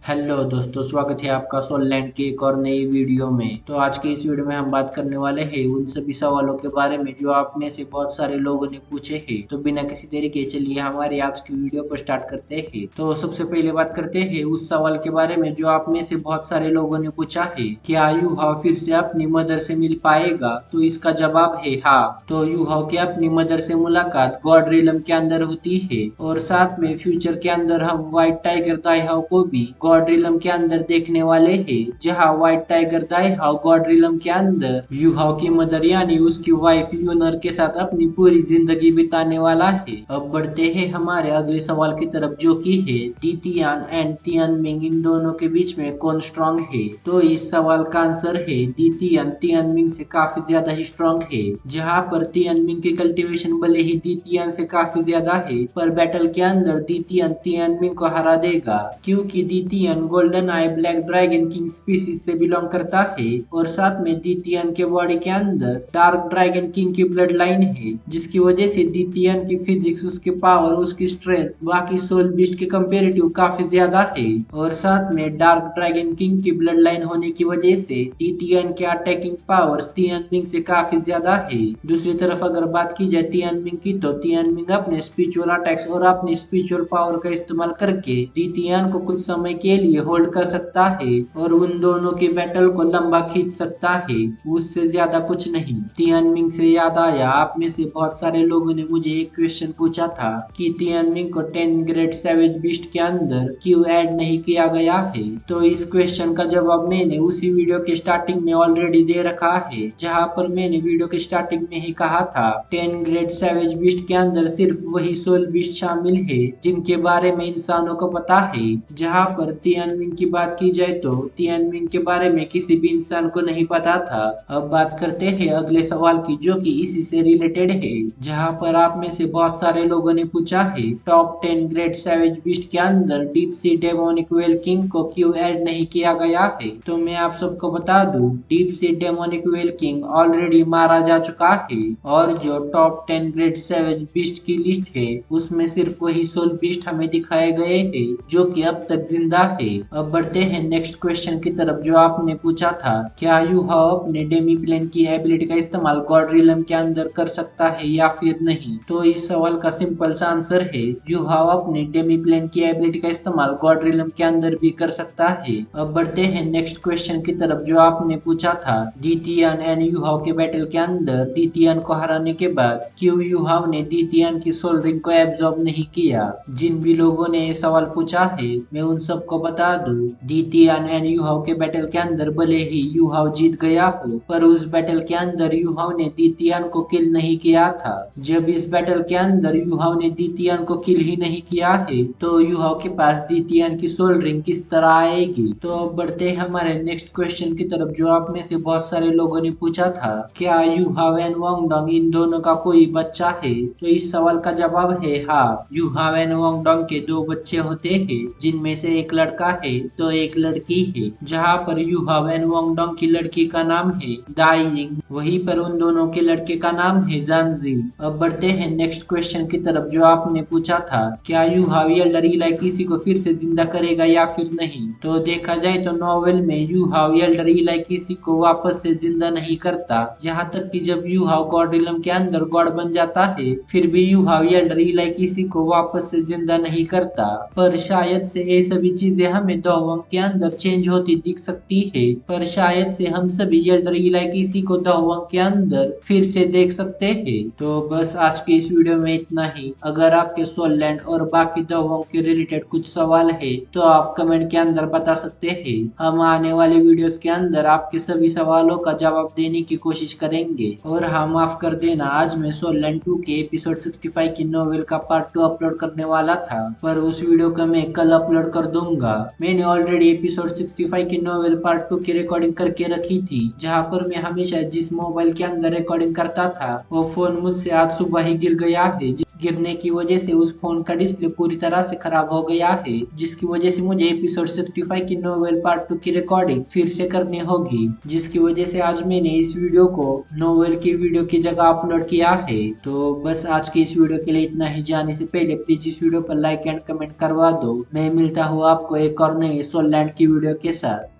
Hello दोस्तों, स्वागत है आपका सोललैंड की एक और नई वीडियो में। तो आज के इस वीडियो में हम बात करने वाले हैं उन सभी सवालों के बारे में जो आप में से बहुत सारे लोगों ने पूछे हैं। तो बिना किसी देरी के चलिए हमारी आज की वीडियो को स्टार्ट करते हैं। तो सबसे पहले बात करते हैं उस सवाल के बारे में जो आप में से बहुत सारे लोगों ने पूछा है, क्या यूहाव फिर से अपनी मदर से मिल पाएगा? तो इसका जवाब है हाँ। तो यूहाव की अपनी मदर से मुलाकात गॉड रिलम के अंदर होती है और साथ में फ्यूचर के अंदर हम व्हाइट टाइगर दाईहाव को भी गॉड रिलम के अंदर देखने वाले हैं, जहां व्हाइट टाइगर दाईहाव गॉड रिलम के अंदर यूहाव की मदर यानी उसकी वाइफ यूनर के साथ अपनी पूरी जिंदगी बिताने वाला है। अब बढ़ते हैं हमारे अगले सवाल की तरफ, जो कि है डी तियान एंड तियानमिंग इन दोनों के बीच में कौन स्ट्रॉन्ग है? तो इस सवाल का आंसर है डी तियान तियानमिंग से काफी ज्यादा ही स्ट्रॉन्ग है। जहां पर तियानमिंग की कल्टीवेशन भले ही दी तियान से काफी ज्यादा है, पर बैटल के अंदर दी तियान तियानमिंग को हरा देगा, क्योंकि दी तियान गोल्डन आई ब्लैक ड्रैगन किंग स्पीसीज से बिलोंग करता है और साथ में दी तियान के बॉडी के अंदर डार्क ड्रैगन किंग की ब्लड लाइन है, जिसकी वजह से दी तियान की फिजिक्स, उसकी पावर, उसकी स्ट्रेंथ बाकी सोल बीस्ट के कंपेरेटिव काफी ज्यादा है। और साथ में डार्क ड्रैगन किंग की ब्लड लाइन होने की वजह से दी तियान के अटैकिंग पावर तियानमिंग से काफी ज्यादा है। दूसरी तरफ अगर बात की जाए तियानमिंग की, तो तियानमिंग अपने स्पिरिचुअल अटैक्स और अपनी स्पिरिचुअल पावर का इस्तेमाल करके दी तियान को कुछ समय के लिए होल्ड कर सकता है और उन दोनों की बैटल को लंबा खींच सकता है, उससे ज्यादा कुछ नहीं। तियानमिंग से याद आया, आप में से बहुत सारे लोगों ने मुझे एक क्वेश्चन पूछा था कि तियानमिंग को 10 ग्रेट सैवेज बीस्ट के अंदर क्यों ऐड नहीं किया गया है। तो इस क्वेश्चन का जवाब मैंने उसी वीडियो के स्टार्टिंग में ऑलरेडी दे रखा है, जहां पर मैंने वीडियो के स्टार्टिंग में ही कहा था 10 ग्रेट सैवेज बीस्ट के अंदर सिर्फ वही सोल बीस्ट शामिल है जिनके बारे में इंसानों को पता है। जहां पर तियानमिंग की बात की जाए तो तियानमिंग के बारे में किसी भी इंसान को नहीं पता था। अब बात करते हैं अगले सवाल की, जो कि इसी से रिलेटेड है, जहां पर आप में से बहुत सारे लोगों ने पूछा है टॉप 10 ग्रेट सैवेज बीस्ट के अंदर deep sea demonic well king को क्यों ऐड नहीं किया गया है। तो मैं आप सबको बता दूं, deep sea demonic well king already मारा जा चुका है और जो टॉप 10 ग्रेट सैवेज बीस्ट की लिस्ट है उसमें सिर्फ वही सोल बीस्ट हमें दिखाए गए हैं जो कि अब तक जिंदा है। अब बढ़ते हैं नेक्स्ट क्वेश्चन की तरफ, जो आपने पूछा था क्या यूहाव अपने डेमी प्लेन की एबिलिटी का इस्तेमाल गॉड रिलम के अंदर कर सकता है या फिर नहीं। तो इस सवाल का सिंपल सा आंसर है यूहाव अपने डेमी प्लेन की एबिलिटी का इस्तेमाल गॉड रिलम के अंदर भी कर सकता है। अब बढ़ते हैं नेक्स्ट क्वेश्चन की तरफ, जो आपने पूछा था दी तियान एंड यूहाव के बैटल के अंदर दी तियान को हराने के बाद क्यों यूहाव ने दी तियान की सोल रिंग को एब्जॉर्ब नहीं किया। जिन भी लोगों ने ये सवाल पूछा है मैं उन सबको बता दूं, दी तियान एंड यूहाव के बैटल के अंदर भले ही यूहाव जीत गया हो, पर उस बैटल के अंदर यूहाव ने दी तियान को किल नहीं किया था। जब इस बैटल के अंदर यूहाव ने दी तियान को किल ही नहीं किया है, तो यूहाव के पास दी तियान की सोल रिंग किस तरह आएगी। तो अब बढ़ते हैं हमारे नेक्स्ट क्वेश्चन की तरफ, जो आप में से बहुत सारे लोगों ने पूछा था क्या यूहाव एंड वांगडोंग इन दोनों का कोई बच्चा है। तो इस सवाल का जवाब है हाँ। यूहाव एंड वांगडोंग के दो बच्चे होते हैं, जिनमें से एक लड़का है तो एक लड़की है। जहां पर यूहाव एंड वांगडोंग की लड़की का नाम है दाइजिंग, वहीं पर उन दोनों के लड़के का नाम है जानजी। अब बढ़ते हैं नेक्स्ट क्वेश्चन की तरफ, जो आपने पूछा था क्या यूहाव एल्डर इलाई किसी को फिर से जिंदा करेगा या फिर नहीं। तो देखा जाए तो नॉवेल में यूहाव एल्डर इलाई किसी को वापस से जिंदा नहीं करता। यहाँ तक कि जब यूहाव गॉड रिलम के अंदर गॉड बन जाता है, फिर भी यूहाव एल्डर इलाई किसी को वापस से जिंदा नहीं करता। पर शायद से ये सभी चीजें हमें दोवंग के अंदर चेंज होती दिख सकती है, पर शायद से हम सभी एल्डर इलाई किसी को दोवंग के अंदर फिर से देख सकते हैं। तो बस आज के इस वीडियो में इतना ही। अगर आपके सोललैंड और बाकी दोवंग के रिलेटेड कुछ सवाल है तो आप कमेंट के अंदर बता सकते हैं। हम आने वाले वीडियोस के अंदर आपके सभी सवालों का जवाब देने की कोशिश करेंगे। और हाँ, माफ कर देना, आज मैं सोललैंड 2 के एपिसोड 65 की नोवेल का पार्ट 2 अपलोड करने वाला था, पर उस वीडियो को मैं कल अपलोड कर दूंगा। मैंने ऑलरेडी एपिसोड 65 की नोवेल पार्ट 2 की रिकॉर्डिंग करके रखी थी, जहां पर मैं हमेशा जिस मोबाइल के अंदर रिकॉर्डिंग करता था वो फोन मुझसे आज सुबह ही गिर गया है, गिरने की वजह से उस फोन का डिस्प्ले पूरी तरह से खराब हो गया है, जिसकी वजह से मुझे एपिसोड 65 की नोवेल पार्ट 2 की रिकॉर्डिंग फिर से करनी होगी, जिसकी वजह से आज मैंने इस वीडियो को नोवेल की वीडियो की जगह अपलोड किया है। तो बस आज की इस वीडियो के लिए इतना ही। जाने से पहले प्लीज इस वीडियो पर लाइक एंड कमेंट करवा दो। मैं मिलता हूँ आपको एक और नई सोलैंड की वीडियो के साथ।